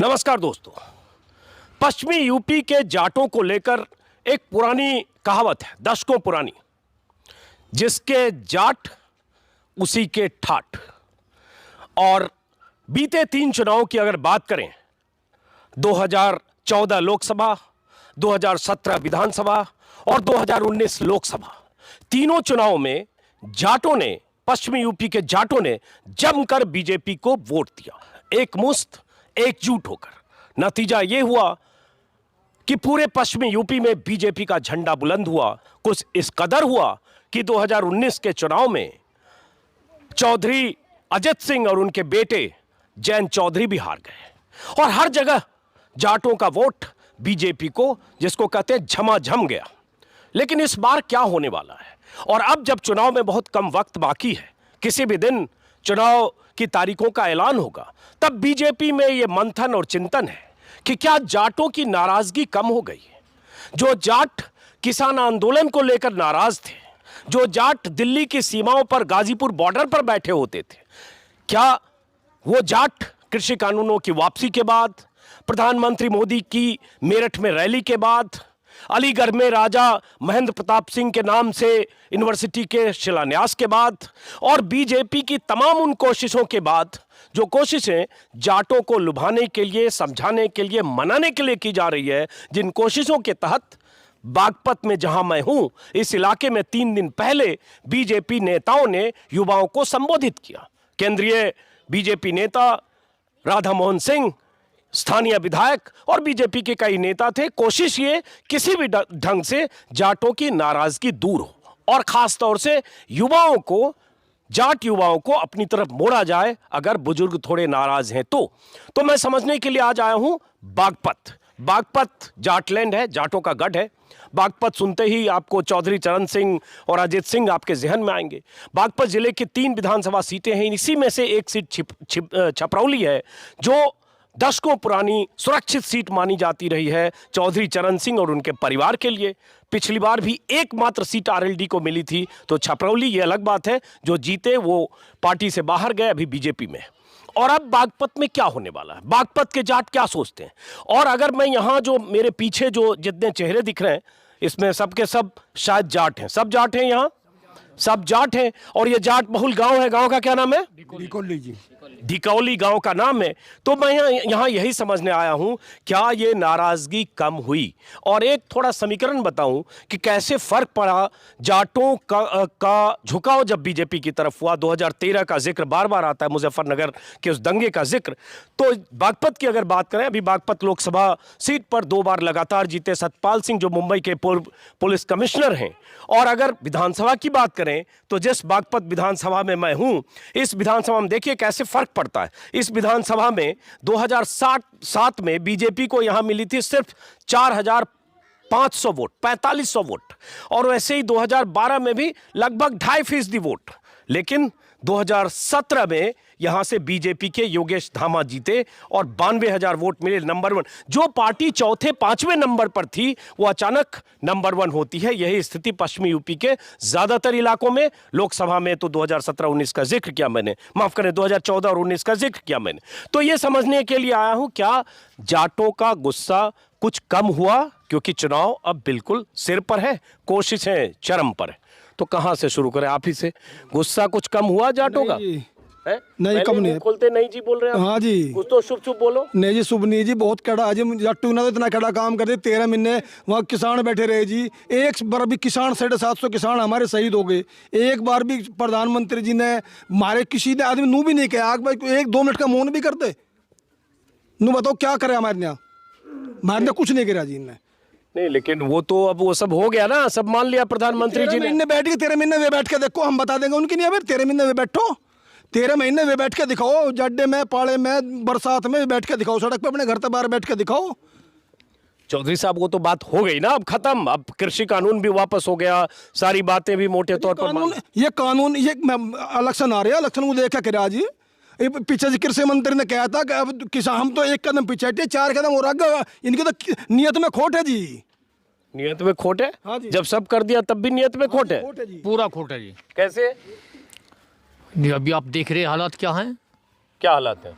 नमस्कार दोस्तों। पश्चिमी यूपी के जाटों को लेकर एक पुरानी कहावत है, दशकों पुरानी, जिसके जाट उसी के ठाठ। और बीते 3 चुनावों की अगर बात करें, 2014 लोकसभा, 2017 विधानसभा और 2019 लोकसभा, तीनों चुनावों में जाटों ने, पश्चिमी यूपी के जाटों ने जमकर बीजेपी को वोट दिया, एकमुश्त एकजुट होकर। नतीजा यह हुआ कि पूरे पश्चिमी यूपी में बीजेपी का झंडा बुलंद हुआ। कुछ इस कदर हुआ कि 2019 के चुनाव में चौधरी अजित सिंह और उनके बेटे जयंत चौधरी भी हार गए और हर जगह जाटों का वोट बीजेपी को, जिसको कहते हैं, झमाझम गया। लेकिन इस बार क्या होने वाला है? और अब जब चुनाव में बहुत कम वक्त बाकी है, किसी भी दिन चुनाव की तारीखों का ऐलान होगा, तब बीजेपी में यह मंथन और चिंतन है कि क्या जाटों की नाराजगी कम हो गई है। जो जाट किसान आंदोलन को लेकर नाराज थे, जो जाट दिल्ली की सीमाओं पर, गाजीपुर बॉर्डर पर बैठे होते थे, क्या वो जाट कृषि कानूनों की वापसी के बाद, प्रधानमंत्री मोदी की मेरठ में रैली के बाद, अलीगढ़ में राजा महेंद्र प्रताप सिंह के नाम से यूनिवर्सिटी के शिलान्यास के बाद और बीजेपी की तमाम उन कोशिशों के बाद, जो कोशिशें जाटों को लुभाने के लिए, समझाने के लिए, मनाने के लिए की जा रही है, जिन कोशिशों के तहत बागपत में जहां मैं हूं, इस इलाके में 3 दिन पहले बीजेपी नेताओं ने युवाओं को संबोधित किया। केंद्रीय बीजेपी नेता राधा मोहन सिंह, स्थानीय विधायक और बीजेपी के कई नेता थे। कोशिश ये किसी भी ढंग से जाटों की नाराजगी दूर हो और खास तौर से युवाओं को, जाट युवाओं को अपनी तरफ मोड़ा जाए। अगर बुजुर्ग थोड़े नाराज हैं तो मैं समझने के लिए आज आया हूं बागपत। बागपत जाटलैंड है, जाटों का गढ़ है। बागपत सुनते ही आपको चौधरी चरण सिंह और अजित सिंह आपके जहन में आएंगे। बागपत जिले की 3 विधानसभा सीटें हैं, इसी में से एक सीट छपरौली है, जो दशकों पुरानी सुरक्षित सीट मानी जाती रही है चौधरी चरण सिंह और उनके परिवार के लिए। पिछली बार भी एकमात्र सीट आरएलडी को मिली थी, तो छपरौली, ये अलग बात है, जो जीते वो पार्टी से बाहर गए, अभी बीजेपी में। और अब बागपत में क्या होने वाला है, बागपत के जाट क्या सोचते हैं? और अगर मैं यहाँ जो मेरे पीछे जो जितने चेहरे दिख रहे हैं, इसमें सबके सब शायद जाट हैं। सब जाट हैं, यहाँ सब जाट हैं। और ये जाट बहुल गांव है, गांव का क्या नाम है? डिकौली जी। ढिकौली गांव का नाम है। तो मैं यहाँ यही समझने आया हूं, क्या ये नाराजगी कम हुई? और एक थोड़ा समीकरण बताऊं कि कैसे फर्क पड़ा जाटों का झुकाव जब बीजेपी की तरफ हुआ। 2013 का जिक्र बार बार आता है, मुजफ्फरनगर के उस दंगे का जिक्र। तो बागपत की अगर बात करें, अभी बागपत लोकसभा सीट पर 2 बार लगातार जीते सतपाल सिंह, जो मुंबई के पूर्व पुलिस कमिश्नर हैं। और अगर विधानसभा की बात करें, तो जिस बागपत विधानसभा में मैं हूं, इस विधानसभा में देखिए कैसे फर्क पड़ता है। इस विधानसभा में 2007 में बीजेपी को यहां मिली थी सिर्फ 4500 वोट, 4500 वोट। और वैसे ही 2012 में भी लगभग 2.5% वोट। लेकिन 2017 में यहां से बीजेपी के योगेश धामा जीते और 92,000 वोट मिले, नंबर 1। जो पार्टी चौथे 5वें नंबर पर थी, वो अचानक नंबर 1 होती है। यही स्थिति पश्चिमी यूपी के ज्यादातर इलाकों में। लोकसभा में तो 2017-19 का जिक्र किया मैंने, माफ करें 2014 और 19 का जिक्र किया मैंने। तो ये समझने के लिए आया हूं, क्या जाटों का गुस्सा कुछ कम हुआ? क्योंकि चुनाव अब बिल्कुल सिर पर है, कोशिशें चरम पर है। तो कहां से शुरू करें? आप ही से। गुस्सा कुछ कम हुआ जाटों का? नहीं, कम नहीं खोलते नहीं जी बोल रहे हैं। हाँ जी, कुछ तो शुभ शुभ बोलो। नहीं जी, शुभ नहीं जी, बहुत कड़ा है जी। जट्टू ने तो इतना कड़ा काम कर दिया, 13 महीने वहाँ किसान बैठे रहे जी। एक बार भी किसान, 750 किसान हमारे शहीद हो गए। एक बार भी प्रधानमंत्री जी ने मारे, किसी ने आदमी नू भी नहीं किया। भाई 1-2 मिनट का मौन भी करते, नू बताओ क्या करे हमारे यहाँ? हमारे ने कुछ नहीं किया जी इनने। नहीं, लेकिन वो तो अब वो सब हो गया ना, सब मान लिया प्रधानमंत्री जी ने। बैठ के 13 महीने वे बैठ के देखो, हम बता देंगे उनकी नहीं है। 13 महीने वे बैठो, 13 महीने वे बैठ के दिखाओ, जड्डे में, पाड़े में, बरसात में बैठ के दिखाओ, सड़क पे अपने घर से बाहर बैठ के दिखाओ। चौधरी साहब, वो तो बात हो गई ना, अब खत्म। अब कृषि कानून भी वापस हो गया, सारी बातें भी मोटे तौर पर। ये कानून, ये इलेक्शन आ रहे हैं, इलेक्शन को देखा क्या जी? पीछे जी कृषि मंत्री ने कहा था कि अब किसान, हम तो 1 कदम पीछे हटे, 4 कदम और आगे। इनकी तो नियत में खोट है जी। नियत में खोट है? हाँ जी। जब सब कर दिया तब भी नियत में खोट है? पूरा खोट है जी। कैसे? अभी आप देख रहे हालात क्या हैं? क्या हालात है?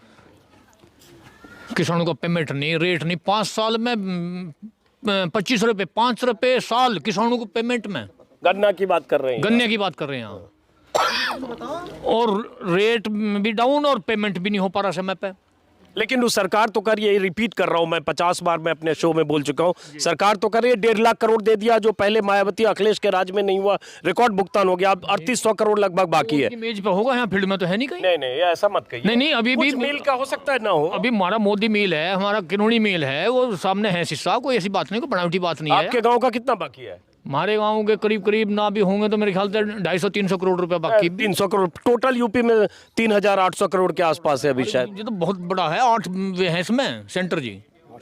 किसानों को पेमेंट नहीं, रेट नहीं। 5 साल में 25 रुपये, 5 रुपये साल किसानों को पेमेंट में। गन्ना की बात कर रहे हैं, गन्ने की बात कर रहे हैं यहाँ। और रेट भी डाउन और पेमेंट भी नहीं हो पा रहा समय पे। लेकिन वो सरकार तो कर, ये रिपीट कर रहा हूं मैं, 50 बार मैं अपने शो में बोल चुका हूं, सरकार तो कर रही है 1.5 लाख करोड़ दे दिया, जो पहले मायावती अखिलेश के राज में नहीं हुआ, रिकॉर्ड भुगतान हो गया। अब 3800 करोड़ लगभग बाकी है। मेज पे होगा, यहाँ फील्ड में तो है नहीं कहीं। नहीं नहीं, ये ऐसा मत कहिए। नहीं, अभी भी मिल का हो सकता है ना हो। अभी हमारा मोदी मिल है, हमारा किरोड़ी मिल है, वो सामने है शीशा, कोई ऐसी बात नहीं, कोई बनावटी बात नहीं है। आपके गाँव का कितना बाकी है? हमारे गांव के करीब करीब ना भी होंगे तो मेरे ख्याल से 250-300 करोड़ रुपए बाकी। 300 करोड़ टोटल यूपी में 3800 करोड़ के आसपास है अभी शायद। ये तो बहुत बड़ा है, 8 है इसमें सेंटर जी।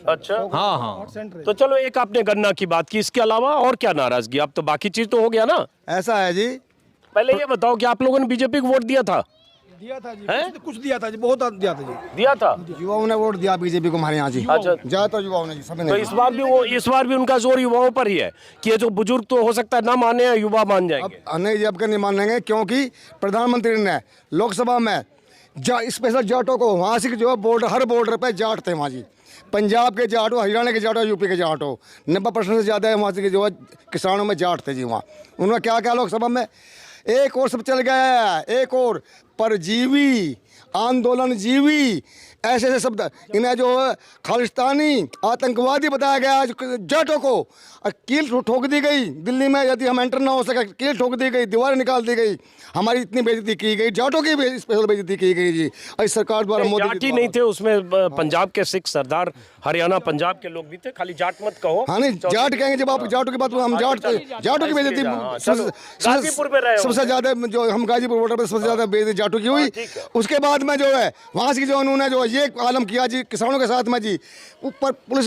अच्छा, हाँ हाँ। तो चलो, एक आपने गन्ना की बात की, इसके अलावा और क्या नाराजगी? अब तो बाकी चीज तो हो गया ना। ऐसा है जी, पहले ये बताओ कि आप लोगों ने बीजेपी को वोट दिया था? दिया था जी, हैं? कुछ दिया था जी, बहुत दिया था जी। दिया था। युवाओं ने वोट दिया बीजेपी को हमारे यहाँ जी। अच्छा, ज्यादातर युवाओं ने जी, सभी तो ने। इस बार भी उनका जोर युवाओं पर ही है कि ये जो बुजुर्ग तो हो सकता है ना माने, युवा मान जाएंगे। नहीं जी, अब नहीं मानेंगे, क्योंकि प्रधानमंत्री ने लोकसभा में स्पेशल जाटों को वहाँ से जो बॉर्डर, हर बॉर्डर पे जाट थे वहाँ जी। पंजाब के जाट हो, हरियाणा के जाट हो, यूपी के जाट हो, 90% से ज़्यादा वहाँ से जो है किसानों में जाट थे जी। वहाँ उन्होंने क्या क्या लोकसभा में एक और सब चल गया, एक और परजीवी, आंदोलन जीवी, ऐसे ऐसे शब्द इन्हें जो है खालिस्तानी आतंकवादी बताया गया। जाटों को कील ठोक दी गई दिल्ली में, यदि हम एंटर ना हो सके कील ठोक दी गई, दीवार निकाल दी गई, हमारी इतनी बेइज्जती की गई, जाटों की भी स्पेशल बेइज्जती की गई जी इस सरकार द्वारा। मोदी जाट ही नहीं थे उसमें, पंजाब के सिख सरदार, हरियाणा पंजाब के लोग भी थे। खाली जाट मत कहो। हाँ नहीं, जाट कहेंगे जब आप जाटों की बात, हम जाटों की बेइज्जती गाजीपुर में रहे सबसे ज्यादा, जो हम गाजीपुर बॉर्डर पर सबसे ज्यादा बेइज्जती जाटों की हुई। उसके बाद में जो है वहाँ से जो उन्होंने जो ये आलम किया जी किसानों के साथ में जी, ऊपर पुलिस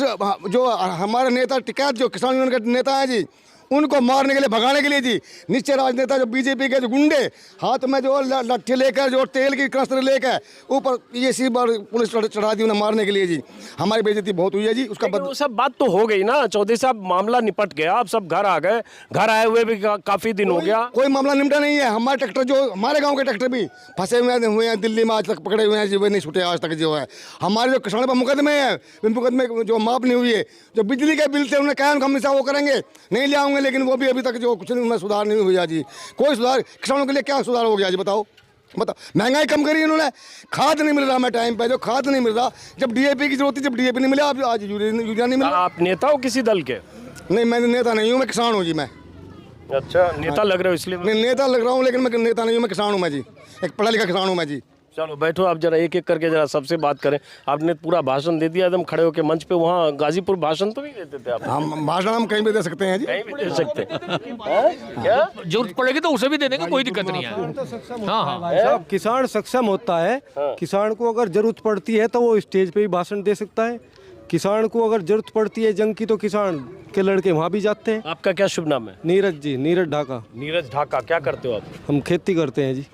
जो हमारे नेता टिकैत जो किसान यूनियन के नेता हैं जी, उनको मारने के लिए, भगाने के लिए जी, नीचे राजनेता जो बीजेपी के जो गुंडे हाथ में जो लट्ठी लेकर, जो तेल की कनस्तर लेकर ऊपर ये सी बार पुलिस चढ़ा दी उन्हें मारने के लिए जी। हमारी बेइज्जती बहुत हुई है जी। उसका वो सब बात तो हो गई ना चौधरी साहब, मामला निपट गया, अब सब घर आ गए। घर आए हुए भी काफी दिन हो गया, कोई मामला निपटा नहीं है। हमारे ट्रैक्टर जो हमारे गांव के ट्रैक्टर भी फंसे हुए हैं दिल्ली में, आज तक पकड़े हुए हैं जी, वे नहीं छूटे आज तक जो है। हमारे जो किसानों पर मुकदमे हैं, मुकदमे जो माप नहीं हुई है, जो बिजली के बिल थे उन्होंने कहा हम हमेशा वो करेंगे, नहीं ले आऊँगे, लेकिन वो भी अभी तक जो कुछ नहीं, उनमें सुधार नहीं हुआ जी। कोई सुधार किसानों के लिए क्या सुधार हो गया जी? बताओ। महंगाई कम करी इन्होंने, खाद नहीं मिल रहा हमें टाइम पे, जो खाद नहीं मिल रहा, जब डीएपी की जरूरत थी, जब डीएपी नहीं मिला, अब आज यूरिया नहीं मिला। आप नेता हो किसी दल के? नहीं, मैं नेता नहीं हूँ, मैं किसान हूँ जी। मैं अच्छा, नेता लग रहे हो इसलिए? नहीं, नेता लग रहा हूँ लेकिन मैं नेता नहीं हूँ, मैं किसान हूँ मैं जी, एक पढ़ा लिखा किसान हूँ मैं जी। चलो बैठो, आप जरा एक एक करके जरा सबसे बात करें। आपने पूरा भाषण दे दिया एकदम खड़े होकर मंच पे। वहाँ गाजीपुर भाषण तो नहीं देते थे आप? हम भाषण हम कहीं भी दे सकते हैं जी, कहीं भी दे सकते हैं। क्या जरूरत पड़ेगी तो उसे भी दे देंगे, कोई दिक्कत नहीं है। हाँ हाँ, साहब किसान सक्षम होता है। किसान को अगर जरूरत पड़ती है तो वो स्टेज पे भी भाषण दे सकता है। किसान को अगर जरूरत पड़ती है जंग की तो किसान के लड़के वहाँ भी जाते हैं। आपका क्या शुभ नाम है? नीरज जी, नीरज ढाका। नीरज ढाका। क्या करते हो आप? हम खेती करते हैं जी।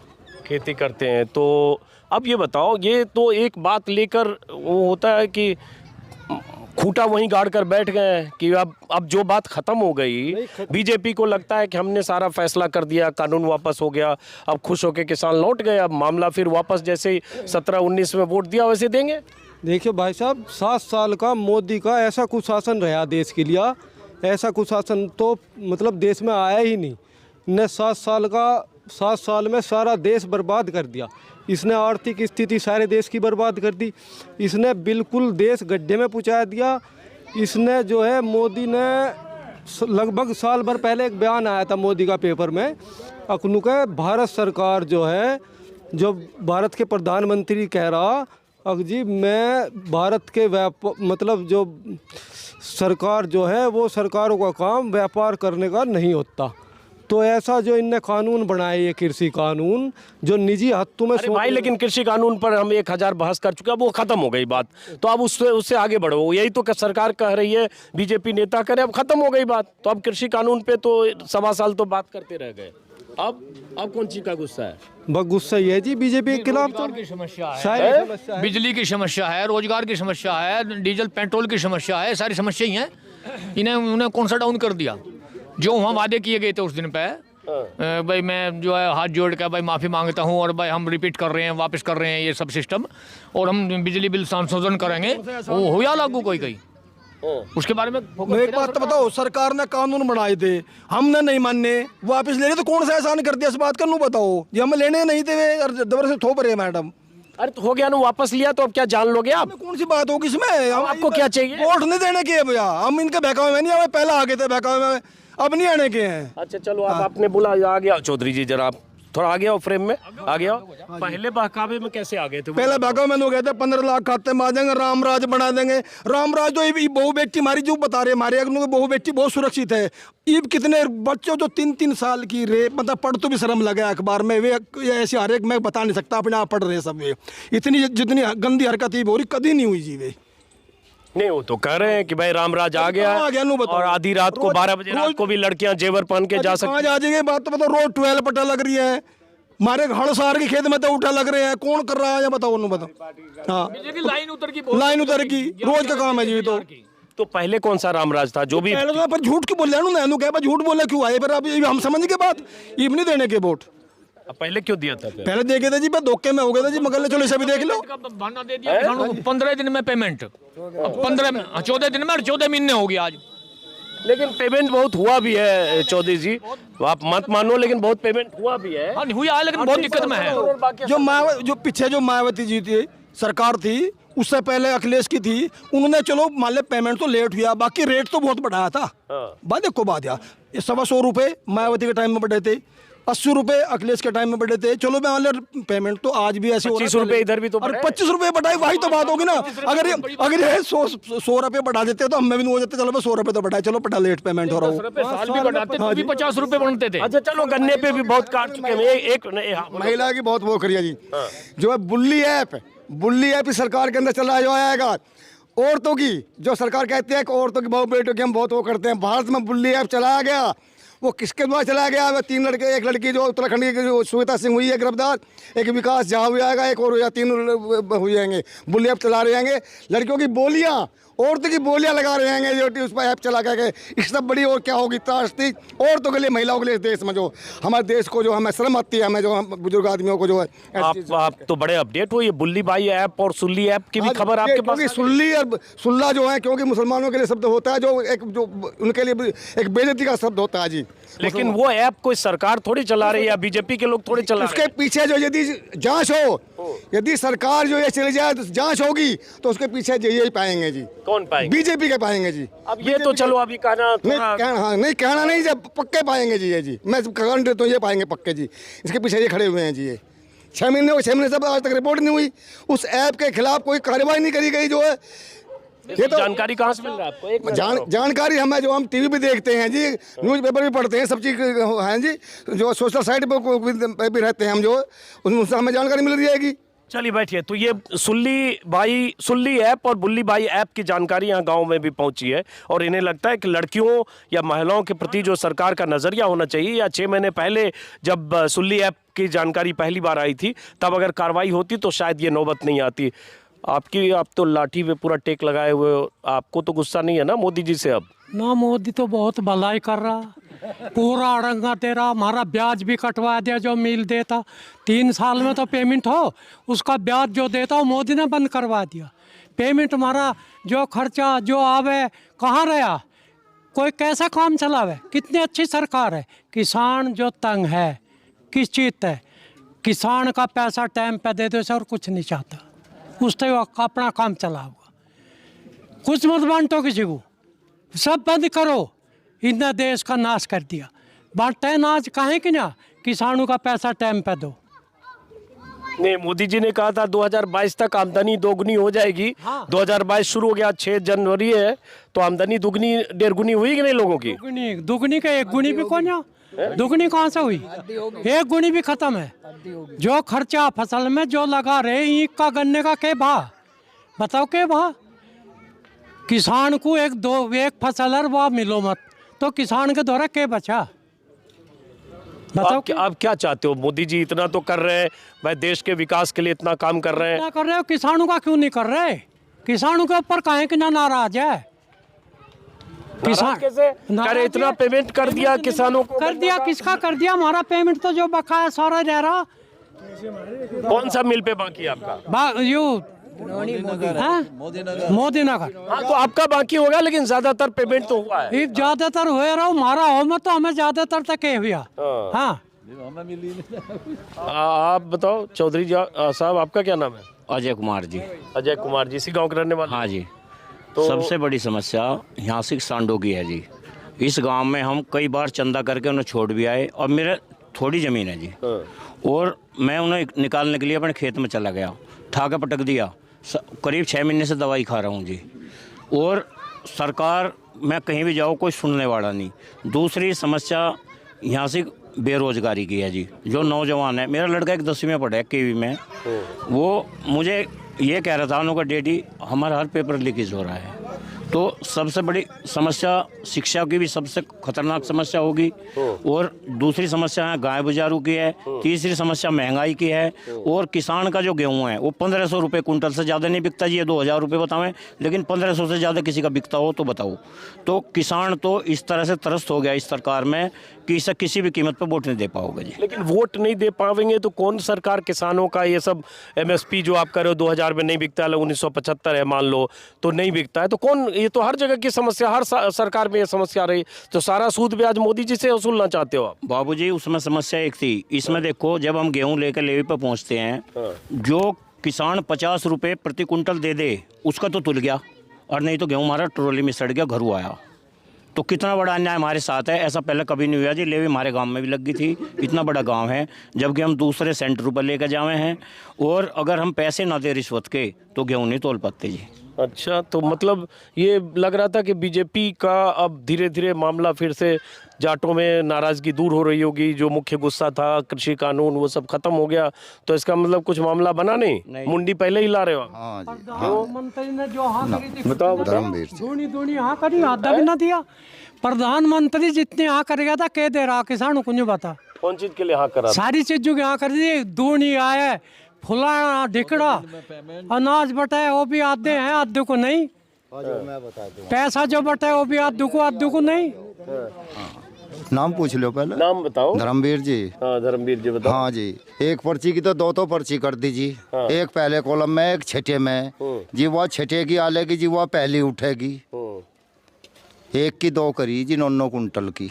खेती करते हैं। तो अब ये बताओ, ये तो एक बात लेकर वो होता है कि खूंटा वहीं गाड़ कर बैठ गए कि अब जो बात खत्म हो गई, बीजेपी को लगता है कि हमने सारा फैसला कर दिया, कानून वापस हो गया, अब खुश होकर किसान लौट गए, अब मामला फिर वापस जैसे 17-19 में वोट दिया वैसे देंगे। देखिए भाई साहब, 7 साल का मोदी का ऐसा कुशासन रहा देश के लिए, ऐसा कुशासन तो मतलब देश में आया ही नहीं। ने 7 साल में सारा देश बर्बाद कर दिया। इसने आर्थिक स्थिति सारे देश की बर्बाद कर दी। इसने बिल्कुल देश गड्ढे में पहुंचा दिया। इसने जो है, मोदी ने लगभग साल भर पहले एक बयान आया था मोदी का पेपर में, अखनू का भारत सरकार जो है, जो भारत के प्रधानमंत्री कह रहा अब जी मैं भारत के मतलब जो सरकार जो है वो सरकारों का काम व्यापार करने का नहीं होता। तो ऐसा जो इनने कानून बनाए, ये कृषि कानून जो निजी हाथों में। अरे भाई, लेकिन कृषि कानून पर हम 1000 बहस कर चुके हैं, वो खत्म हो गई बात। तो अब उससे आगे बढ़ो, यही तो सरकार कह रही है, बीजेपी नेता करे, अब खत्म हो गई बात। तो अब कृषि कानून पे तो 1.25 साल तो बात करते रह गए। अब कौन चीज का गुस्सा है? बस गुस्सा ही है जी बीजेपी के खिलाफ। तो की समस्या सारी है, समस्या है। बिजली की समस्या है, रोजगार की समस्या है, डीजल पेट्रोल की समस्या है, सारी समस्या ही है। उन्हें कौन सा डाउन कर दिया? जो वहाँ वादे किए गए थे उस दिन पे भाई मैं जो है हाथ जोड़ कर भाई माफ़ी मांगता हूँ और भाई हम रिपीट कर रहे हैं, वापस कर रहे हैं ये सब सिस्टम, और हम बिजली बिल संशोधन करेंगे। वो हो या लागू कोई कहीं उसके बारे में मैं एक बात तो बताओ, सरकार ने कानून बनाए थे, हमने नहीं मानने, वापस ले रहे, तो कौन सा एहसान कर दिया इस बात का? नू बताओ, ये हमें लेने नहीं थे जबरदस्ती थोप रहे मैडम। अरे तो हो गया ना, वापस लिया तो अब क्या जान लोगे आप? कौन सी बात होगी इसमें? हम आपको क्या चाहिए? वोट नहीं देने के भैया, हम इनके बहकावे में नहीं आए, पहले आगे थे बहकावे में, अब नहीं आने के हैं। अच्छा चलो, अब आपने बोला आ गया चौधरी जी, जरा आप थोड़ा आ गया फ्रेम में, आ गया। पहले बहकावे में कैसे आ गए थे? पहले बहकावे में लोग कहते 15 लाख खाते में आ जाएंगे, रामराज बना देंगे। रामराज तो ये बहु बेटी हमारी जो बता रहे हमारे बहु बेटी बहुत सुरक्षित है। ये कितने बच्चों जो 3-3 साल की रेप, मतलब पढ़ तो भी शर्म लगा अखबार में, वे ऐसे हर एक मैं बता नहीं सकता, अपने आप पढ़ रहे सब। वे इतनी जितनी गंदी हरकत ही हो रही कभी नहीं हुई जी। वे नहीं, वो तो कह रहे हैं कि भाई रामराज आ गया और आधी रात को 12 बजे रात को भी लड़कियां जेवर पहन के जा सकती। आज आ जाएंगे, बात तो बताओ, रोज 12 पटा लग रही है, हमारे हड़सार के खेत में तो उठा लग रहे हैं, कौन कर रहा है बताओ? बताओ। हाँ, लाइन उतर की, रोज का काम है जी। तो पहले कौन सा रामराज था जो भी? पहले तो पर झूठ क्यों बोल रहे हैं? क्या झूठ बोले क्यों आए? पर अब हम समझ के बात, ये नहीं देने के वोट पहले क्यों दिया था? पहले देखे थे जी, पर धोखे में हो गए थे जी, मगर चलो इसे भी देख लो। बहाना दे दिया किसानों को 15 दिन में पेमेंट, 14 दिन में, 14 महीने हो गया आज। लेकिन पेमेंट बहुत हुआ भी है चौधरी जी, आप मत मानो, लेकिन बहुत पेमेंट हुआ भी है। हुआ है, लेकिन बहुत दिक्कत में है। जो पीछे जो मायावती जी थी सरकार थी, उससे पहले अखिलेश की थी, उन्होंने चलो मान ले पेमेंट तो लेट हुआ, बाकी रेट तो बहुत बढ़ाया था। बात देखो बात यार, 125 रुपये मायावती के टाइम में बढ़े थे, 80 रुपये अखिलेश के टाइम में बढ़े थे। चलो मान ले पेमेंट तो आज भी ऐसे 25 रुपये इधर भी तो, और 25 रुपये बढ़ाए, वही तो बात होगी ना। अगर ये 100 रुपये बढ़ा देते तो हमें भी नहीं हो जाते, चलो 100 रुपये तो बढ़ाए, चलो पटा लेट पेमेंट हो रहा हूँ। 50 रुपये बनते थे। अच्छा चलो, गन्ने पे भी बहुत काट चुके हैं। एक महिला की बहुत वो करिए जी, जो है बुल्ली ऐप सरकार के अंदर चला जो आएगा, औरतों की जो सरकार कहती है कि औरतों की बहु बेटियों की हम बहुत वो करते हैं, भारत में बुल्ली ऐप चलाया गया। वो किसके द्वारा चलाया गया? वह 3 लड़के, एक लड़की जो उत्तराखंड की जो श्वेता सिंह हुई है गिरफ्तार, एक विकास झा हो जाएगा, एक और हो जाएगा, 3 हो जाएंगे। बुल्ली ऐप चला रहे हैं, लड़कियों की बोलियां, औरतों की बोलियां लगा रहे हैं जो उस पर ऐप चला के। इस सब बड़ी और क्या होगी त्रासदी औरतों के लिए, महिलाओं के लिए देश में, जो हमारे देश को जो हमें शर्म आती है, हमें जो बुजुर्ग आदमियों को जो है। आप तो बड़े अपडेट हो, ये बुल्ली बाई ऐप और सुल्ली ऐप की भी खबर आपके पास? सुल्ली और सुल्ला जो है, क्योंकि मुसलमानों के लिए शब्द होता है, जो उनके लिए एक बेइज्जती का शब्द होता है जी। लेकिन वो ऐप कोई सरकार थोड़ी चला रही है, या बीजेपी के लोग थोड़ी चला रहे हैं? उसके पीछे जो यदि जांच हो, यदि सरकार जो ये चली जाए तो जांच होगी, तो उसके पीछे यही पाएंगे जी। कौन पाएंगे? बीजेपी के पाएंगे जी। अब ये तो चलो अभी कहना नहीं कहना नहीं, जब पक्के पाएंगे जी। ये जी मैं कहना देता हूँ, ये पाएंगे पक्के जी। इसके पीछे ये खड़े हुए हैं जी। ये 6 महीने हो, 6 महीने से आज तक रिपोर्ट नहीं हुई, उस ऐप के खिलाफ कोई कार्रवाई नहीं करी गई जो है। ये तो जानकारी कहाँ से मिल रहा है आपको? जानकारी हमें जो हम टीवी पे देखते हैं जी, न्यूज़पेपर भी पढ़ते हैं, सब चीज़ हैं जी, जो सोशल साइट पे भी रहते हैं हम, जो उनसे हमें जानकारी मिल रही है। चलिए बैठिए। तो ये सुल्ली ऐप और बुल्ली बाई ऐप की जानकारी यहाँ गांव में भी पहुंची है, और इन्हें लगता है कि लड़कियों या महिलाओं के प्रति जो सरकार का नज़रिया होना चाहिए, या 6 महीने पहले जब सुल्ली ऐप की जानकारी पहली बार आई थी, तब अगर कार्रवाई होती तो शायद ये नौबत नहीं आती। आप तो लाठी पे पूरा टेक लगाए हुए हो, आपको तो गुस्सा नहीं है ना मोदी जी से? अब ना, मोदी तो बहुत भलाई कर रहा, पूरा अड़ंगा दे रहा, हमारा ब्याज भी कटवा दिया जो मिल देता। 3 साल में तो पेमेंट हो, उसका ब्याज जो देता वो मोदी ने बंद करवा दिया। पेमेंट हमारा जो खर्चा जो आवे कहाँ रहा, कोई कैसा काम चलावे? कितनी अच्छी सरकार है। किसान जो तंग है किस चीज़ है, किसान का पैसा टाइम पे दे दो और कुछ नहीं चाहता, उससे अपना काम चला हुआ। कुछ मत बांटो किसी को, सब बंद करो। इतना देश का नाश कर दिया। बांटते नाज कहें कि ना, किसानों का पैसा टाइम पे दो। नहीं, मोदी जी ने कहा था 2022 तक आमदनी दोगुनी हो जाएगी। 2022 शुरू हो गया, 6 जनवरी है, तो आमदनी दुगनी 1.5 गुनी हुई कि नहीं लोगों की? दुगनी का 1 गुनी भी कौन है? दुगनी कहाँ से हुई? 1 गुनी भी खत्म है। जो खर्चा फसल में जो लगा रहे, ईंख का गन्ने का के भाव बताओ, के भाव? किसान को एक फसल है वह मिलो मत, तो किसान के द्वारा के बचा बताओ? आप क्या चाहते हो? मोदी जी इतना तो कर रहे हैं, भाई देश के विकास के लिए इतना काम कर रहे हैं, कर रहे हो, किसानों का क्यों नहीं कर रहे? किसानों के ऊपर काहे कि ना नाराज है? किसान कैसे करे? इतना पेमेंट कर दिया किसानों को, कर दिया, किसका कर दिया? हमारा पेमेंट तो जो बकाया सारा रह रहा। कौन सा मिल पे बाकी है आपका? मोदी नगर। हाँ, तो आपका बाकी होगा, लेकिन ज्यादातर पेमेंट तो हुआ है। ज्यादातर हुए रहो, हमारा हो मत तो हमें ज्यादातर तक हुआ। हाँ, आप बताओ चौधरी साहब, आपका क्या नाम है? अजय कुमार जी। अजय कुमार जी, इसी गांव के रहने वाले? हाँ जी। तो सबसे बड़ी समस्या यहाँ से सांडों की है जी। इस गांव में हम कई बार चंदा करके उन्हें छोड़ भी आए, और मेरे थोड़ी ज़मीन है जी, और मैं उन्हें निकालने के लिए अपने खेत में चला गया, ठाका पटक दिया। करीब 6 महीने से दवाई खा रहा हूँ जी, और सरकार, मैं कहीं भी जाऊँ कोई सुनने वाला नहीं। दूसरी समस्या यहाँ से बेरोजगारी की है जी। जो नौजवान है, मेरा लड़का एक 10वीं में पढ़ा है केवी में, वो मुझे ये कह रहा था उनका डैडी हमारा हर पेपर लीकेज हो रहा है। तो सबसे बड़ी समस्या शिक्षा की भी सबसे खतरनाक समस्या होगी, और दूसरी समस्या है गाय बाजारू की है, तीसरी समस्या महंगाई की है, और किसान का जो गेहूं है वो 1500 रुपये कुंटल से ज़्यादा नहीं बिकता जी। ये 2000 रुपये बतावें, लेकिन 1500 से ज़्यादा किसी का बिकता हो तो बताओ। तो किसान तो इस तरह से त्रस्त हो गया इस सरकार में कि इसे किसी भी कीमत पर वोट नहीं दे पाओगे जी। लेकिन वोट नहीं दे पाएंगे तो कौन सरकार किसानों का ये सब MSP जो आप कर रहे हो 2000 में नहीं बिकता है, 1975 है मान लो, तो नहीं बिकता है, तो कौन? ये तो हर जगह की समस्या, हर सरकार में ये समस्या रही। तो सारा सूद ब्याज मोदी जी से वसूलना चाहते हो आप? बाबूजी, उसमें समस्या एक थी। इसमें देखो, जब हम गेहूं लेकर लेवी पर पहुंचते हैं, जो किसान 50 रुपये प्रति कुंटल दे दे उसका तो तुल गया, और नहीं तो गेहूं हमारा ट्रॉली में सड़ गया, घर आया। तो कितना बड़ा अन्याय हमारे साथ है, ऐसा पहले कभी नहीं हुआ जी। लेवी हमारे गांव में भी लग गई थी, इतना बड़ा गांव है, जबकि हम दूसरे सेंटर पर लेकर जाए हैं, और अगर हम पैसे ना दे रिश्वत के तो गेहूं नहीं तोल पाते जी। अच्छा, तो मतलब ये लग रहा था कि बीजेपी का अब धीरे धीरे मामला फिर से जाटों में नाराजगी दूर हो रही होगी। जो मुख्य गुस्सा था, कृषि कानून, वो सब खत्म हो गया, तो इसका मतलब कुछ मामला बना नहीं। मुंडी पहले ही ला रहे हो आप? हाँ जी। प्रधानमंत्री ने जो हाँ करी थी, बताओ। धर्मवीर जी। दूनी हाँ करी, आधा भी ना दिया। प्रधानमंत्री जितने हाँ करेगा था कह दे रहा, किसानों को नहीं बता कौन चीज के लिए हाँ करा? सारी चीजों की हाँ कर दी। दूनी आए, फुलाना ढिकड़ा, अनाज बटाए वो भी आधे हैं, आधे को नहीं। पैसा जो बटाए वो भी आधे को नहीं। नाम पूछ लो पहले। नाम बताओ। धर्मवीर जी। हाँ, धर्मवीर जी बताओ। हाँ जी। एक पर्ची की तो दो पर्ची कर दीजिए। एक पहले कॉलम में, एक छठे में जी। वो छठे की आलेगी जी, वो पहली उठेगी। एक की 2 करी जी, 9 कुंटल की।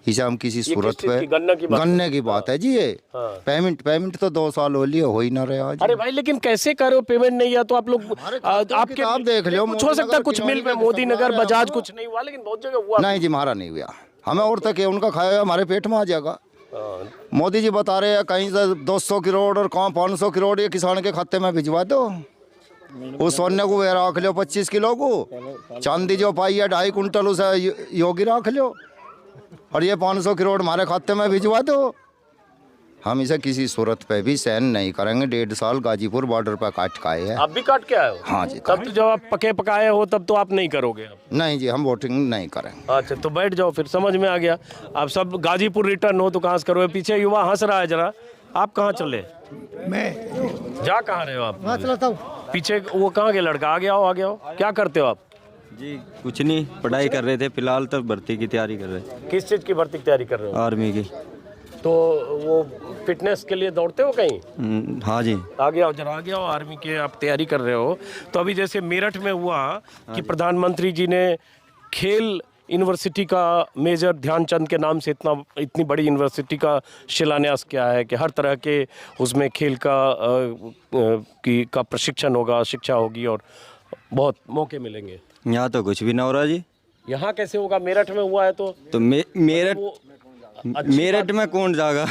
इसे हम किसी सूरत पे गन्ने की बात है जी। ये पेमेंट तो 2 साल हो लिए, हो ही ना रहे आज। अरे भाई, लेकिन कैसे करो पेमेंट नहीं या तो आप लोग आपके आप देख लो, कुछ हो सकता है, कुछ मिल में मोदी नगर बजाज कुछ नहीं हुआ, लेकिन बहुत जगह हुआ। नहीं जी, हमारा नहीं हुआ। हमें और तक है, उनका खाया हमारे पेट में आ जाएगा। मोदी जी बता रहे हैं कहीं से 200 करोड़ और कहाँ 500 करोड़ ये किसान के खाते में भिजवा दो। उस सोने को वे रख लो 25 किलो को, चांदी जो पाई है 2.5 कुंटल उसे योगी रख लो, और ये 500 करोड़ हमारे खाते में भिजवा दो। हम इसे किसी सूरत पे भी सहन नहीं करेंगे। 1.5 साल गाजीपुर बॉर्डर पर काट के आए हैं। आप भी काट के आए हो? हाँ जी। तब तो जब आप पके पकाए हो तब तो आप नहीं करोगे अब? नहीं जी, हम वोटिंग नहीं करेंगे। अच्छा, तो बैठ जाओ, फिर समझ में आ गया। आप सब गाजीपुर रिटर्न हो तो कहाँ से करोगे? पीछे युवा हंस रहा है जरा। आप कहाँ चले? मैं जा कहाँ रहे हो आप? वहाँ चलाता हूँ। पीछे वो कहाँ के लड़का? आ गया हो। क्या करते हो आप? जी कुछ नहीं, पढ़ाई कर रहे थे, फिलहाल तो भर्ती की तैयारी कर रहे हैं। किस चीज़ की भर्ती की तैयारी कर रहे हो? आर्मी की। तो वो फिटनेस के लिए दौड़ते हो कहीं? हाँ जी। आ गया हो आर्मी के आप तैयारी कर रहे हो। तो अभी जैसे मेरठ में हुआ कि प्रधानमंत्री जी ने खेल यूनिवर्सिटी का मेजर ध्यानचंद के नाम से इतनी बड़ी यूनिवर्सिटी का शिलान्यास किया है कि हर तरह के उसमें खेल का प्रशिक्षण होगा, शिक्षा होगी और बहुत मौके मिलेंगे। यहाँ तो कुछ भी ना हो रहा जी। यहाँ कैसे होगा? मेरठ में हुआ है तो मेरठ में कौन जाएगा?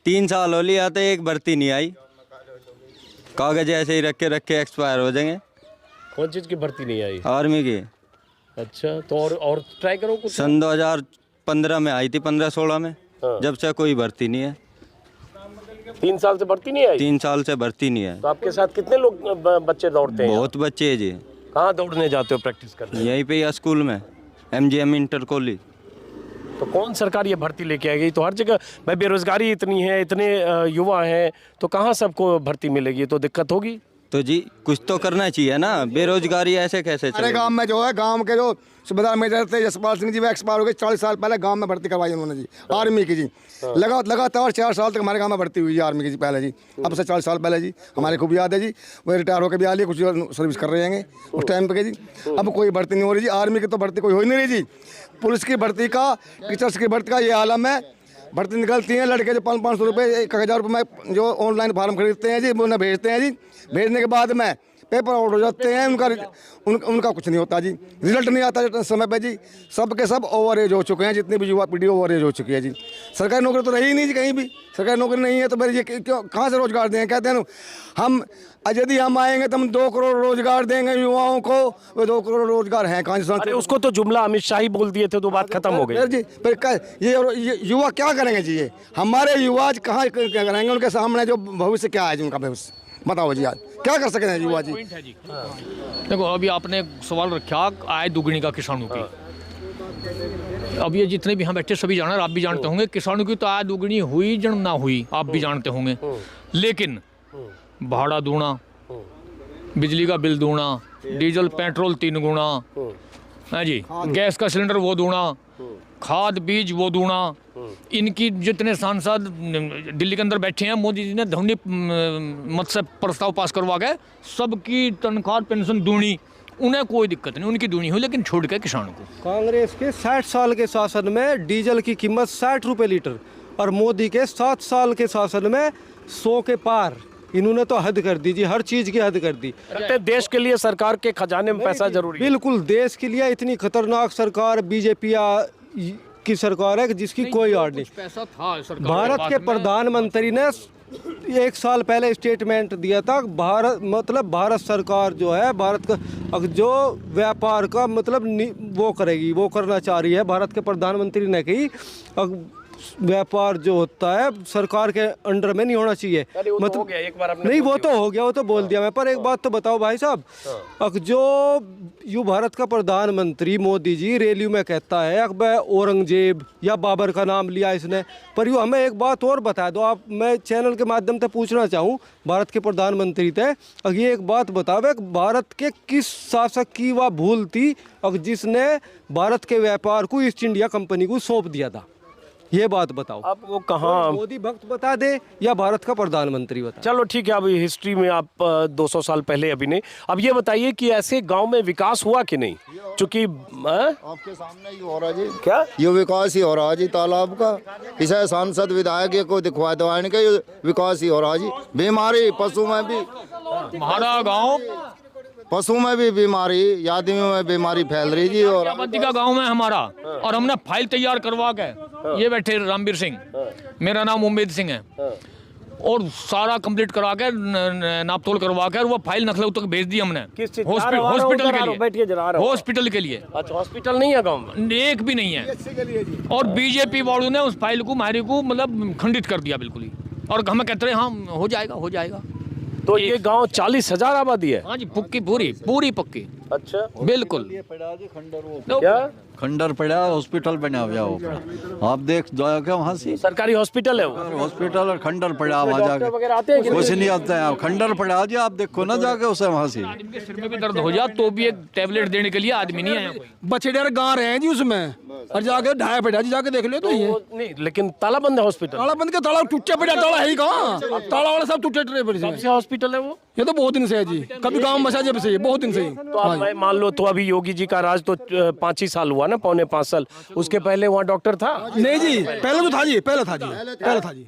3 साल हो लिया तो एक भर्ती नहीं आई। कागज ऐसे ही रखे एक्सपायर हो जाएंगे। कौन चीज़ की भर्ती नहीं आई? आर्मी की। अच्छा, तो और ट्राई करो कुछ। सन 2015 में आई थी, 15-16 में। जब से कोई भर्ती नहीं है। 3 साल से भर्ती नहीं आई? 3 साल से भर्ती नहीं है। तो आपके साथ कितने लोग बच्चे दौड़ते हैं? बहुत बच्चे हैं जी। कहाँ दौड़ने जाते हो प्रैक्टिस करने? यहीं पे या स्कूल में, MGM इंटर कॉलेज। तो कौन सरकार ये भर्ती लेके आएगी? तो हर जगह भाई बेरोजगारी इतनी है, इतने युवा हैं, तो कहाँ सबको भर्ती मिलेगी? तो दिक्कत होगी। तो जी कुछ तो करना चाहिए ना, बेरोजगारी ऐसे कैसे हमारे चलेगी? गांव में जो है, गांव के जो सूबेदार मेजर थे यशपाल सिंह जी, वो एक्सपायर हो गए 40 साल पहले। गांव में भर्ती करवाई उन्होंने जी आर्मी की जी। लगातार 4 साल तक हमारे गांव में भर्ती हुई है आर्मी की जी पहले जी, अब से 40 साल पहले जी। हमारे खूब याद है जी, वो रिटायर होकर भी आ लिए, कुछ सर्विस कर रहे हैं उस टाइम पे जी। अब कोई भर्ती नहीं हो रही जी, आर्मी की तो भर्ती कोई हो ही नहीं रही जी। पुलिस की भर्ती का, टीचर्स की भर्ती का ये आलम है। भर्ती निकलती हैं, लड़के जो 500-500 रुपये 1000 रुपये में जो ऑनलाइन फार्म खरीदते हैं जी, वो उन्हें भेजते हैं जी। भेजने के बाद में पेपर आउट हो जाते हैं, उनका कुछ नहीं होता जी, रिजल्ट नहीं आता समय पे जी। सब के सब ओवर एज हो चुके हैं, जितनी भी युवा पीढ़ी ओवर एज हो चुकी है जी। सरकारी नौकरी तो रही ही नहीं जी, कहीं भी सरकारी नौकरी नहीं है तो फिर ये क्यों, कहाँ से रोजगार देंगे? कहते हैं हम यदि हम आएंगे तो हम 2 करोड़ रोजगार देंगे युवाओं को, वो 2 करोड़ रोजगार हैं कहाँ से? अरे उसको तो जुमला अमित शाह ही बोल दिए थे तो बात खत्म हो गई। फिर जी फिर ये युवा क्या करेंगे जी? ये हमारे युवा कहाँ क्या करेंगे? उनके सामने जो भविष्य क्या है जी, उनका भविष्य बताओ जी। आज क्या कर सकते हैं युवा जी? देखो अभी आपने एक सवाल रखा आय दुगनी का किसानों की। अब ये जितने भी यहाँ बैठे सभी जाना, आप भी जानते होंगे, किसानों की तो आय दुगनी हुई जन्म ना हुई, आप भी जानते होंगे। लेकिन भाड़ा दूना, बिजली का बिल दूना, डीजल पेट्रोल 3 गुना है जी, गैस का सिलेंडर वो दूना, खाद बीज वो दूना। इनकी जितने सांसद दिल्ली के अंदर बैठे हैं, मोदी जी ने ध्वनि मत से प्रस्ताव पास करवा के सबकी तनख्वाह पेंशन दूनी, उन्हें कोई दिक्कत नहीं, उनकी दूनी हुई, लेकिन छोड़ के किसानों को। कांग्रेस के 60 साल के शासन में डीजल की कीमत 60 रुपये लीटर और मोदी के 7 साल के शासन में 100 के पार। इन्होंने तो हद कर दी जी, हर चीज़ की हद कर दी। कहते हैं देश के लिए सरकार के खजाने में पैसा जरूरी है। बिल्कुल, देश के लिए इतनी खतरनाक सरकार बीजेपी की सरकार है कि जिसकी कोई आड़ नहीं। पैसा था सरकार भारत के प्रधानमंत्री ने 1 साल पहले स्टेटमेंट दिया था, भारत सरकार जो है, भारत का जो व्यापार का वो करेगी, वो करना चाह रही है। भारत के प्रधानमंत्री ने कही व्यापार जो होता है सरकार के अंडर में नहीं होना चाहिए। हो गया, एक बार आपने नहीं, वो तो हो गया, वो तो बोल दिया मैं। पर एक बात तो बताओ भाई साहब, जो भारत का प्रधानमंत्री मोदी जी रैली में कहता है अकबर औरंगजेब या बाबर का नाम लिया इसने, पर यूँ हमें एक बात और बता दो आप, मैं चैनल के माध्यम से पूछना चाहूँ भारत के प्रधानमंत्री थे, ये एक बात बतावे भारत के किस शासक की वह भूल थी जिसने भारत के व्यापार को ईस्ट इंडिया कंपनी को सौंप दिया था? ये बात बताओ। अब वो कहाँ, मोदी भक्त बता दे या भारत का प्रधानमंत्री बता? चलो ठीक है, अब हिस्ट्री में आप 200 साल पहले अभी नहीं। अब ये बताइए कि ऐसे गांव में विकास हुआ कि नहीं? चूंकि आपके सामने ही हो रहा जी, क्या ये विकास ही हो रहा जी तालाब का। किसी सांसद विधायक को दिखवा दो आने के, विकास ही हो रहा जी। बीमारी पशु में भी, हमारा गांव पशु में भी बीमारी, आदमियों में बीमारी फैल रही जी। और आबादी का गांव है हमारा, और हमने फाइल तैयार करवा के, ये बैठे रामवीर सिंह, मेरा नाम उम्मीद सिंह है, और सारा कंप्लीट करा के नापतोल करवा के वो फाइल नखलऊ तक भेज दी हमने। हॉस्पिटल के लिए, हॉस्पिटल के लिए। अच्छा, हॉस्पिटल नहीं है गाँव में? एक भी नहीं है, और बीजेपी वालों ने उस फाइल को हमारी को खंडित कर दिया बिल्कुल ही, और हमें कहते रहे हाँ हो जाएगा हो जाएगा। तो ये गांव 40,000 आबादी है? हाँ जी, पक्की पूरी पक्की। अच्छा, बिल्कुल। क्या खंडर पड़ा, हॉस्पिटल बना हुआ हो, आप देख जाओगे वहाँ से, सरकारी हॉस्पिटल है वो? हॉस्पिटल और खंडर पड़ा वहाँ जाके, वगैरह आते हैं? कुछ नहीं आता है, खंडर पड़ा जी, आप देखो ना जाके उसे वहाँ से। आदमी के सिर में भी दर्द हो जाए तो भी एक टैबलेट देने के लिए आदमी नहीं आया कोई। बछेडर गाँव रहे हैं जी उसमें, और जाके ढाया पड़ा जी, जाके देख लो। तो ये नहीं, लेकिन ताला बंद है हॉस्पिटल। ताला बंद के, ताला टूटे पड़ा, ताला है ही कहाँ? ताला वाले सब टूटे पड़े। कब से हॉस्पिटल है वो? ये तो बहुत दिन से है जी, कभी गाँव में बसा जब से, बहुत दिन से। तो अब मैं मान लो, तो अभी योगी जी का राज तो 5 ही साल हुआ ना, 4.25 साल, उसके पहले वहाँ डॉक्टर था? नहीं जी, पहले तो था जी, पहले था जी, पहले था जी,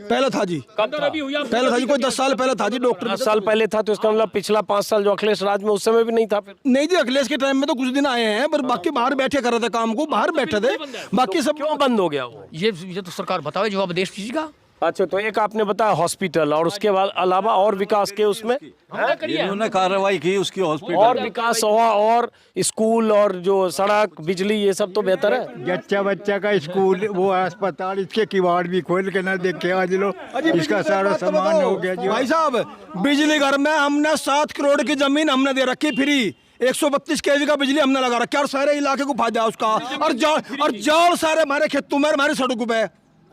पहले था जी, पहले था जी, कोई 10 साल पहले था जी डॉक्टर। 10 साल पहले था, तो इसका मतलब पिछला 5 साल जो अखिलेश राज में, उस समय भी नहीं था फिर? नहीं जी, अखिलेश के टाइम में तो कुछ दिन आए हैं, पर बाकी बाहर बैठे कर रहे थे काम को, बाहर बैठे थे, बाकी सब क्यों बंद हो गया वो? ये तो सरकार बतावे जवाब देश चीज का। अच्छा, तो एक आपने बताया हॉस्पिटल, और उसके बाद अलावा और विकास के उसमें उन्होंने कार्रवाई की उसकी हॉस्पिटल और विकास हुआ, और स्कूल और जो सड़क बिजली ये सब तो बेहतर है। बच्चा का स्कूल, वो अस्पताल, इसके किवाड़ भी खोल के ना देखे आज लो, इसका सारा सामान हो गया जी। भाई साहब, बिजली घर में हमने 7 करोड़ की जमीन हमने दे रखी फ्री, 132 kV का बिजली हमने लगा रखा, और सारे इलाके को फायदा है उसका, और जाल सारे हमारे खेतों में, हमारे सड़कों पे।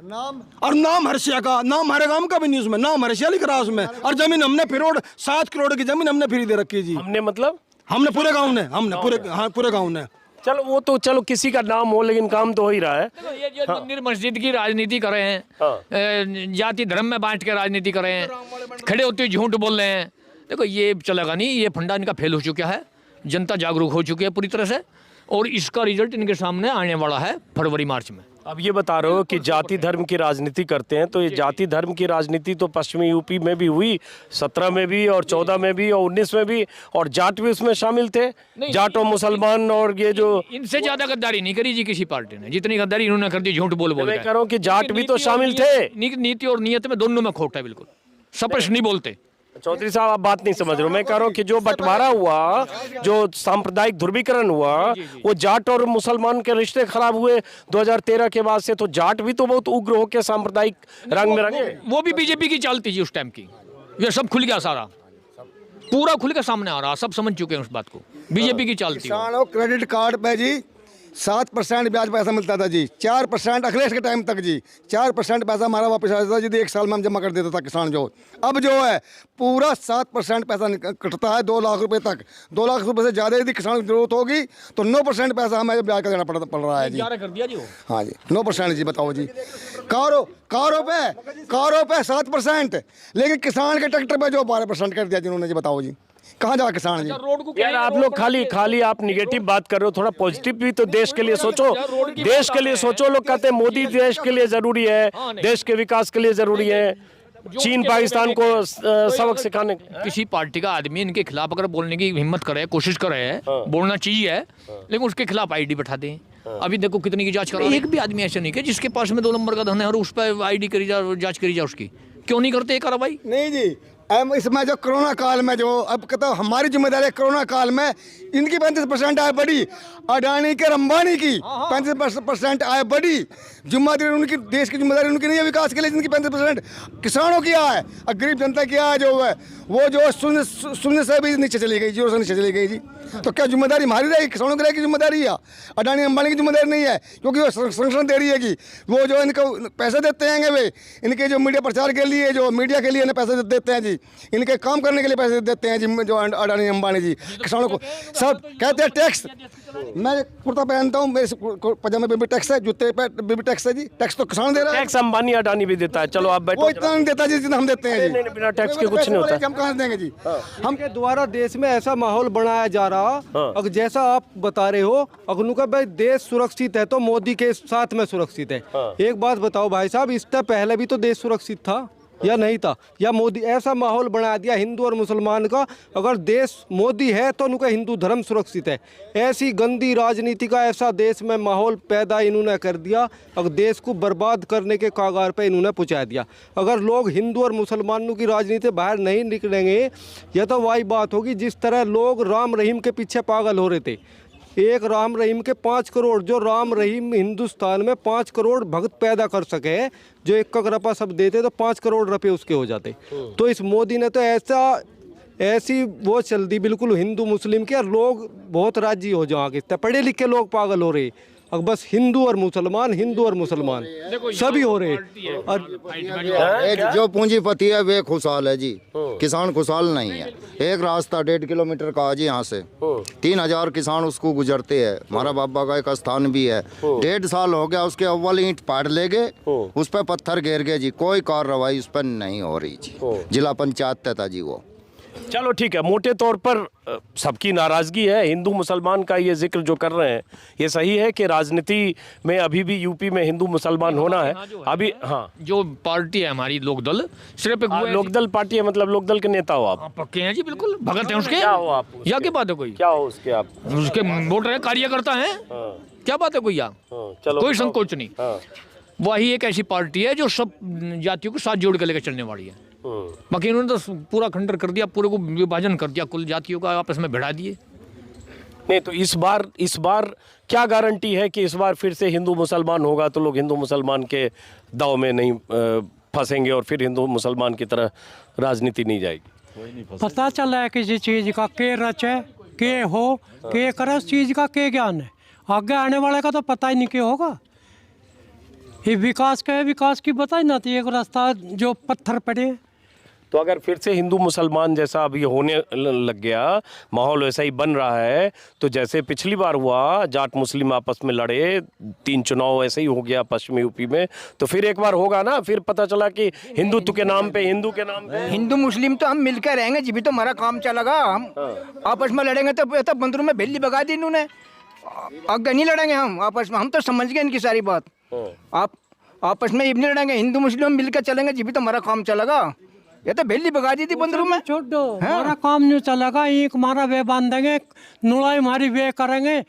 और नाम हर्षिया का, नाम हमारे गांव का भी नहीं उसमें, नाम हर्षिया लिख रहा है उसमें। और जमीन हमने फिर 7 करोड़ की जमीन हमने फ्री दे रखी जी। हमने मतलब हमने पूरे गांव ने, पूरे गांव ने। चलो वो तो चलो किसी का नाम हो, लेकिन काम तो हो ही रहा है। ये जो मंदिर मस्जिद की राजनीति कर रहे हैं, जाति धर्म में बांट के राजनीति कर रहे हैं, खड़े होते झूठ बोल रहे हैं, देखो ये चलेगा नहीं। ये फंडा इनका फेल हो चुका है, जनता जागरूक हो चुकी है पूरी तरह से, और इसका रिजल्ट इनके सामने आने वाला है फरवरी मार्च में। अब ये बता रहे हो कि जाति धर्म की राजनीति करते हैं, तो ये जाति धर्म की राजनीति तो पश्चिमी यूपी में भी हुई, 17 में भी और 14 में भी और 19 में भी, और जाट भी उसमें शामिल थे, जाट और मुसलमान। और ये जो इनसे ज्यादा गद्दारी नहीं करी जी किसी पार्टी ने, जितनी गद्दारी इन्होंने कर दी झूठ बोल मैं कह रहा हूँ कि जाट भी तो शामिल थे। नीति और नियत में दोनों में खोट है, बिल्कुल स्पष्ट नहीं बोलते। चौधरी साहब आप बात नहीं समझ रहे हो। मैं कह रहा हूँ कि जो बंटवारा हुआ, जो सांप्रदायिक ध्रुवीकरण हुआ, वो जाट और मुसलमान के रिश्ते खराब हुए 2013 के बाद से। तो जाट भी तो बहुत उग्र होकर सांप्रदायिक रंग में रंगे। वो भी बीजेपी की चालती जी उस टाइम की। ये सब खुल गया, सारा पूरा खुल के सामने आ रहा, सब समझ चुके हैं उस बात को, बीजेपी की चालती। किसानों क्रेडिट कार्ड पे जी 7% ब्याज पैसा मिलता था जी, 4% अखिलेश के टाइम तक जी 4% पैसा हमारा वापस आ जाता था जी, 1 साल में हम जमा कर देता था किसान जो। अब जो है पूरा 7% पैसा कटता है 2 लाख रुपए तक। 2 लाख रुपए से ज़्यादा यदि किसान की जरूरत होगी तो 9% पैसा हमें ब्याज का देना पड़ रहा है जी। कर दिया जी वो। हाँ जी 9% जी, बताओ जी। कारों पे 7%, लेकिन किसान के ट्रैक्टर पे जो 12% कर दिया जिन्होंने जी, बताओ जी कहाँ जा किसान जी। यार आप लोग खाली आप निगेटिव बात कर रहे हो, थोड़ा पॉजिटिव भी तो देश के लिए सोचो। देश के लिए सोचो। लोग कहते हैं मोदी देश के लिए जरूरी है, देश के विकास के लिए जरूरी है, चीन पाकिस्तान को सबक सिखाने। किसी पार्टी का आदमी इनके खिलाफ अगर बोलने की हिम्मत करे, कोशिश करे, बोलना चाहिए, लेकिन उसके खिलाफ आईडी बैठा दें। अभी देखो कितनी की जांच करो, एक भी आदमी ऐसा नहीं कि जिसके पास में 2 नंबर का धन है और उस पर आईडी करी जा, जांच करी जा उसकी। क्यों नहीं करते कार्रवाई? नहीं जी, इसमें जो कोरोना काल में जो अब कहता हमारी जिम्मेदारी है, कोरोना काल में इनकी 35% आय बढ़ी, अडानी के अंबानी की 35% आय बढ़ी। जिम्मेदारी उनकी, देश की जिम्मेदारी उनकी नहीं है विकास के लिए, जिनकी 35% किसानों की आय और गरीब जनता की आय जो है वो जो शून्य से भी नीचे चली गई, 0 से नीचे चली गई जी। तो क्या जिम्मेदारी हमारी रहेगी? किसानों की रहेगी जिम्मेदारी है, अडानी अंबानी की जिम्मेदारी नहीं है, क्योंकि वो संरक्षण दे रही है कि वो जो इनको पैसे देते हैं वे इनके जो मीडिया प्रचार के लिए, जो मीडिया के लिए पैसे देते हैं जी, इनके काम करने के लिए पैसे देते हैं जी, जो अडानी अंबानी जी। किसानों को सब कहते हैं टैक्स, मैं कुर्ता पहनता हूँ, मेरे पजामे पे भी टैक्स है, जूते पे भी टैक्स है जी। टैक्स तो किसान दे रहा है, टैक्स अंबानी अडानी भी देता है। चलो आप बैठो। वो इतना नहीं देता जी जितना हम देते हैं जी। बिना टैक्स के कुछ नहीं होता। हम कहाँ देंगे जी? हम के द्वारा देश में ऐसा माहौल बनाया जा रहा, अगर जैसा आप बता रहे हो, अगर उनका भाई देश सुरक्षित है तो मोदी के साथ में सुरक्षित है। एक बात बताओ भाई साहब, इससे पहले भी तो देश सुरक्षित था या नहीं था? या मोदी ऐसा माहौल बना दिया हिंदू और मुसलमान का, अगर देश मोदी है तो उनका हिंदू धर्म सुरक्षित है। ऐसी गंदी राजनीति का ऐसा देश में माहौल पैदा इन्होंने कर दिया, अगर देश को बर्बाद करने के कागार पे इन्होंने पहुंचा दिया। अगर लोग हिंदू और मुसलमानों की राजनीति बाहर नहीं निकलेंगे, यह तो वही बात होगी जिस तरह लोग राम रहीम के पीछे पागल हो रहे थे। एक राम रहीम के 5 करोड़, जो राम रहीम हिंदुस्तान में 5 करोड़ भक्त पैदा कर सके, जो 1 रुपया सब देते तो 5 करोड़ रुपए उसके हो जाते। तो इस मोदी ने तो ऐसी वो चल दी बिल्कुल हिंदू मुस्लिम के, लोग बहुत राजी हो जाओ आगे, पढ़े लिखे लोग पागल हो रहे, अब बस हिंदू और मुसलमान सभी हो रहे। जो पूंजीपति है वे खुशहाल है जी, किसान खुशहाल नहीं है। एक रास्ता 1.5 किलोमीटर का है जी, यहाँ से 3000 किसान उसको गुजरते हैं। हमारा बाबा का एक स्थान भी है, 1.5 साल हो गया, उसके अव्वल ईंट पाड़ ले गए, उस पर पत्थर घेर गए जी, कोई कार्रवाई उस पर नहीं हो रही जी। जिला पंचायत था जी वो। चलो ठीक है, मोटे तौर पर सबकी नाराजगी है। हिंदू मुसलमान का ये जिक्र जो कर रहे हैं ये सही है कि राजनीति में अभी भी यूपी में हिंदू मुसलमान होना है अभी। हाँ, जो पार्टी है हमारी लोकदल, सिर्फ लोकदल पार्टी है, मतलब लोकदल के नेता हो आप? पक्के हैं जी, बिल्कुल भगत हैं उसके। क्या हो आप? या क्या बात है कोई? क्या हो उसके आप? उसके वोटर है, कार्यकर्ता है। क्या बात है कोई? या चलो कोई संकोच नहीं। वही एक ऐसी पार्टी है जो सब जातियों को साथ जोड़ के लेकर चलने वाली है। बाकी इन्होंने तो पूरा खंडर कर दिया, पूरे को विभाजन कर दिया, कुल जातियों का आपस में भिड़ा दिए। नहीं तो इस बार क्या गारंटी है कि इस बार फिर से हिंदू मुसलमान होगा तो लोग हिंदू मुसलमान के दाव में नहीं फंसेंगे और फिर हिंदू मुसलमान की तरह राजनीति नहीं जाएगी? पता चला है किसी चीज़ का के रचे के हो के करे, उस चीज़ का के ज्ञान है, आगे आने वाले का तो पता ही नहीं के होगा। ये विकास की बताई ना थी, एक रास्ता जो पत्थर पड़े। तो अगर फिर से हिंदू मुसलमान जैसा अभी होने लग गया, माहौल वैसा ही बन रहा है, तो जैसे पिछली बार हुआ जाट मुस्लिम आपस में लड़े, 3 चुनाव ऐसे ही हो गया पश्चिमी यूपी में, तो फिर एक बार होगा ना, फिर पता चला कि हिंदुत्व के नाम पे हिंदू मुस्लिम तो हम मिलकर रहेंगे, जी भी तो हमारा काम चलेगा। हम आपस में लड़ेंगे तो बंदरों में भेली भगा दी इन्होंने, आगे नहीं लड़ेंगे हम आपस में। हम तो समझ गए इनकी सारी बात। आप आपस में नहीं लड़ेंगे, हिंदू मुस्लिम मिलकर चलेंगे, जी भी तो हमारा काम चलेगा। ये तो भेली भगा दी थी बंदरों में। छोड़ दो, हमारा काम नहीं चलेगा। एक हमारा वे बांधेंगे, नुड़ाई हमारी वे करेंगे,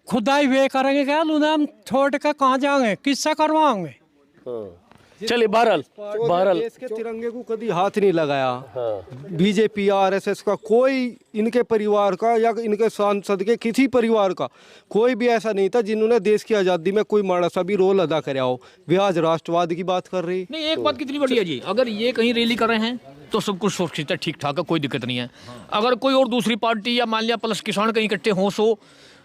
खुदाई वे करेंगे, क्या उन्हें हम छोड़ के कहाँ जाएंगे, किससे करवाएंगे। चलिए बहरहाल देश के तिरंगे को कभी हाथ नहीं लगाया। बीजेपी आरएसएस का कोई, इनके परिवार का या इनके सांसद के किसी परिवार का कोई भी ऐसा नहीं था जिन्होंने देश की आज़ादी में कोई माड़ा सा भी रोल अदा कराया हो। वे आज राष्ट्रवाद की बात कर रही। नहीं, एक बात कितनी बड़ी है जी, अगर ये कहीं रैली कर रहे हैं तो सब कुछ सुरक्षित है, ठीक ठाक है, कोई दिक्कत नहीं है। अगर कोई और दूसरी पार्टी या मान लिया प्लस किसान कहीं इकट्ठे होश हो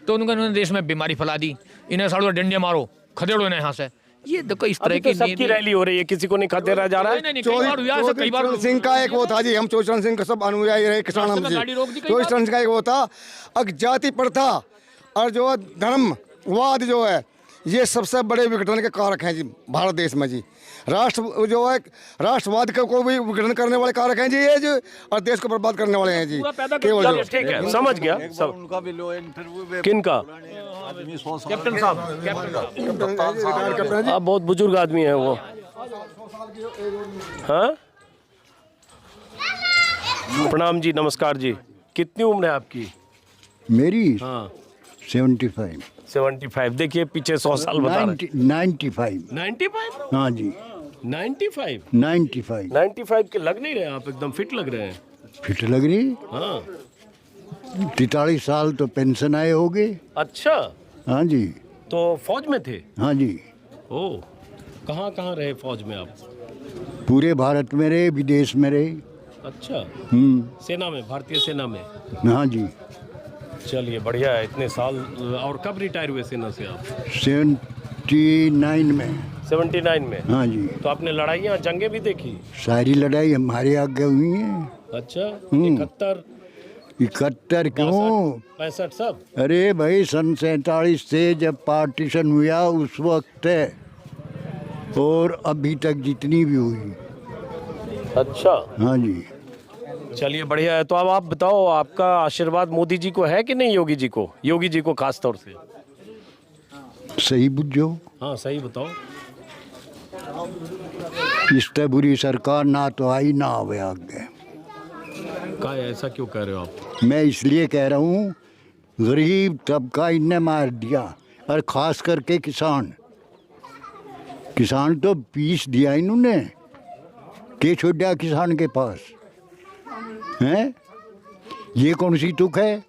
तो उन्होंने देश में बीमारी फैला दी, इन्हें साड़ो डंडे मारो, खदेड़ो इन्हें यहाँ से। ये देखो इस तरह की सबकी रैली हो रही है, किसी को नहीं खदेड़ा जा रहा है। कई बार सिंह का एक वो था जी, हम चौचरण सिंह का सब अनुयायी रहे किसान। हम चौचरण सिंह का एक वो था, अग जाति प्रथा और जो धर्मवाद जो है, ये सबसे बड़े विघटन के कारक हैं जी भारत देश में जी। राष्ट्र जो है राष्ट्रवाद को भी विघटन करने वाले कारक हैं जी ये जो, और देश को बर्बाद करने वाले हैं जी केवल। ठीक है, समझ गया सब। उनका भी लो इंटरव्यू किनका? कैप्टन साहब, आप बहुत बुजुर्ग आदमी है वो। हाँ, प्रणाम जी, नमस्कार जी। कितनी उम्र है आपकी? मेरी हाँ 75। देखिए पीछे 100 साल बता रहे। 95। हाँ जी 95 के लग नहीं रहे आप, एकदम फिट लग रहे हैं। फिट लग रही। हाँ 43 साल तो पेंशन आए हो गए। अच्छा, हाँ जी। तो फौज में थे? हाँ जी। ओ, कहाँ रहे फौज में आप? पूरे भारत में रहे, विदेश में रहे। अच्छा, सेना में, भारतीय सेना में? हाँ जी। चलिए बढ़िया है, इतने साल। और कब रिटायर हुए सेना से आप? 79 में। 79 में? हाँ जी। तो आपने लड़ाइयाँ, जंगें भी देखी? सारी लड़ाई हमारे आगे हुई हैं। अच्छा, 71 क्यों, 65 सब? अरे भाई सन 47 से जब पार्टीशन हुआ उस वक्त है, और अभी तक जितनी भी हुई। अच्छा, हाँ जी। चलिए बढ़िया है। तो अब आप बताओ, आपका आशीर्वाद मोदी जी को है कि नहीं? योगी जी को, योगी जी को खास तौर से। सही बुझो। हाँ सही बताओ। इस तरह बुरी सरकार ना तो आई ना आवे आगे। का ऐसा क्यों कह रहे हो आप? मैं इसलिए कह रहा हूँ, गरीब तबका इनने मार दिया, और खास करके किसान तो पीस दिया इन्होंने। के छोड़ा किसान के पास हैं? ये कौन सी तुक है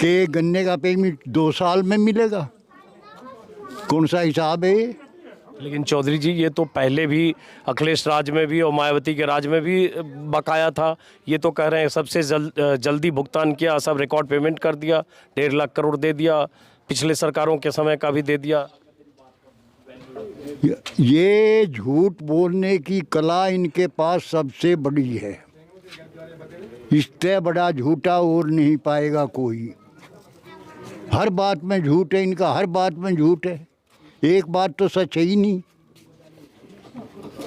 कि गन्ने का पेमेंट 2 साल में मिलेगा? कौन सा हिसाब है ये? लेकिन चौधरी जी, ये तो पहले भी अखिलेश राज में भी और मायावती के राज में भी बकाया था। ये तो कह रहे हैं सबसे जल्दी भुगतान किया, सब रिकॉर्ड पेमेंट कर दिया, 1.5 लाख करोड़ दे दिया, पिछले सरकारों के समय का भी दे दिया। ये झूठ बोलने की कला इनके पास सबसे बड़ी है। इससे बड़ा झूठा और नहीं पाएगा कोई। हर बात में झूठ है इनका, हर बात में झूठ है, एक बात तो सच है ही नहीं।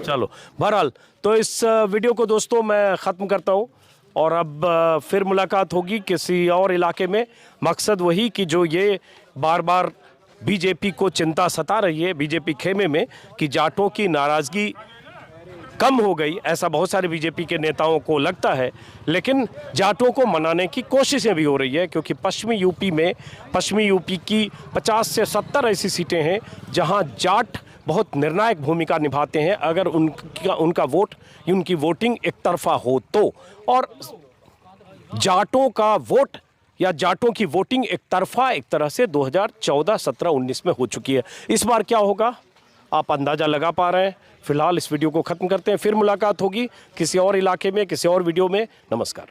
चलो बहरहाल, तो इस वीडियो को दोस्तों मैं ख़त्म करता हूँ, और अब फिर मुलाकात होगी किसी और इलाके में। मकसद वही कि जो ये बार बार बीजेपी को चिंता सता रही है, बीजेपी खेमे में, कि जाटों की नाराज़गी कम हो गई, ऐसा बहुत सारे बीजेपी के नेताओं को लगता है। लेकिन जाटों को मनाने की कोशिशें भी हो रही है, क्योंकि पश्चिमी यूपी की 50 से 70 ऐसी सीटें हैं जहां जाट बहुत निर्णायक भूमिका निभाते हैं। अगर उनकी वोटिंग एक तरफा हो तो, और जाटों का वोट या जाटों की वोटिंग एक तरफा एक तरह से 2014, 17, 19 में हो चुकी है। इस बार क्या होगा आप अंदाज़ा लगा पा रहे हैं। फिलहाल इस वीडियो को ख़त्म करते हैं, फिर मुलाकात होगी किसी और इलाके में, किसी और वीडियो में। नमस्कार।